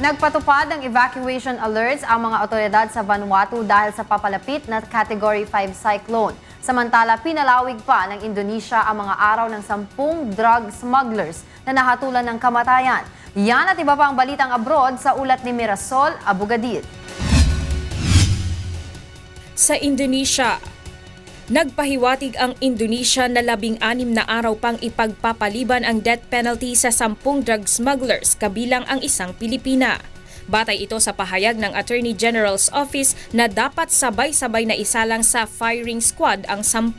Nagpatupad ng evacuation alerts ang mga otoridad sa Vanuatu dahil sa papalapit na Category 5 cyclone. Samantala, pinalawig pa ng Indonesia ang mga araw ng 10 drug smugglers na nahatulan ng kamatayan. Yan at iba pang balitang abroad sa ulat ni Mirasol Abugadid. Sa Indonesia, nagpahiwatig ang Indonesia na 16 na araw pang ipagpapaliban ang death penalty sa 10 drug smugglers kabilang ang isang Pilipina. Batay ito sa pahayag ng Attorney General's Office na dapat sabay-sabay na isalang sa firing squad ang 10.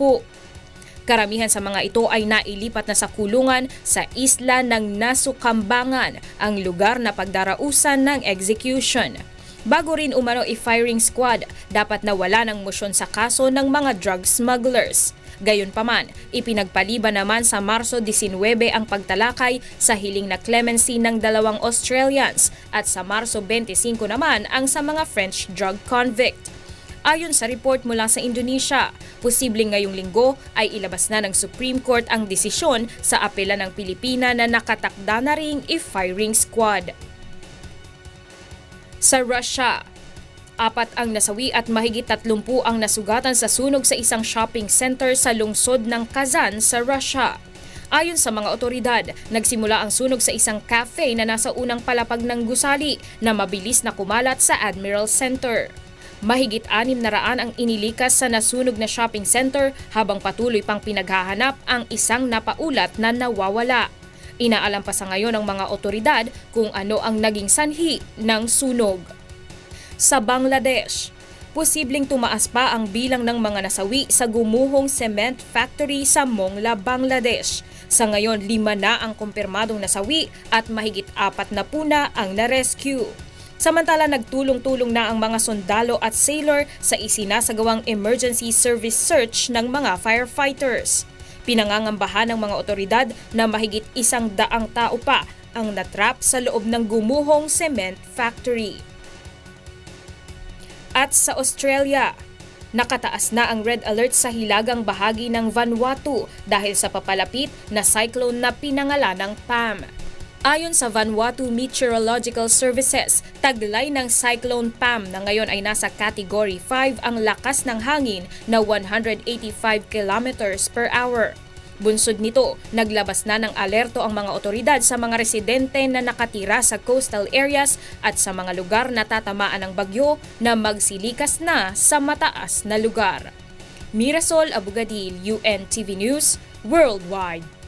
Karamihan sa mga ito ay nailipat na sa kulungan sa isla ng Nasukambangan, ang lugar na pagdarausan ng execution. Bago rin umano i-firing squad, dapat na wala ng motion sa kaso ng mga drug smugglers. Gayunpaman, ipinagpaliban naman sa Marso 19 ang pagtalakay sa hiling na clemency ng 2 Australians at sa Marso 25 naman ang sa mga French drug convict. Ayon sa report mula sa Indonesia, posibleng ngayong linggo ay ilabas na ng Supreme Court ang desisyon sa apela ng Pilipina na nakatakda na ring i-firing squad. Sa Russia, 4 ang nasawi at mahigit 30 ang nasugatan sa sunog sa isang shopping center sa lungsod ng Kazan sa Russia. Ayon sa mga otoridad, nagsimula ang sunog sa isang cafe na nasa unang palapag ng gusali na mabilis na kumalat sa Admiral Center. Mahigit 600 ang inilikas sa nasunog na shopping center habang patuloy pang pinaghahanap ang isang napaulat na nawawala. Inaalam pa sa ngayon ng mga otoridad kung ano ang naging sanhi ng sunog. Sa Bangladesh, posibleng tumaas pa ang bilang ng mga nasawi sa gumuhong cement factory sa Mongla, Bangladesh. Sa ngayon, 5 na ang kumpirmadong nasawi at mahigit 4 na puna ang na-rescue. Samantala, nagtulong-tulong na ang mga sundalo at sailor sa isinasagawang emergency service search ng mga firefighters. Pinangangambahan ng mga otoridad na mahigit 100 tao pa ang natrap sa loob ng gumuhong cement factory. At sa Australia, nakataas na ang red alert sa hilagang bahagi ng Vanuatu dahil sa papalapit na cyclone na pinangalanang Pam. Ayon sa Vanuatu Meteorological Services, taglay ng Cyclone Pam na ngayon ay nasa Category 5 ang lakas ng hangin na 185 kilometers per hour. Bunsod nito, naglabas na ng alerto ang mga otoridad sa mga residente na nakatira sa coastal areas at sa mga lugar na tatamaan ng bagyo na magsilikas na sa mataas na lugar. Mirasol Abugadil, UNTV News, Worldwide.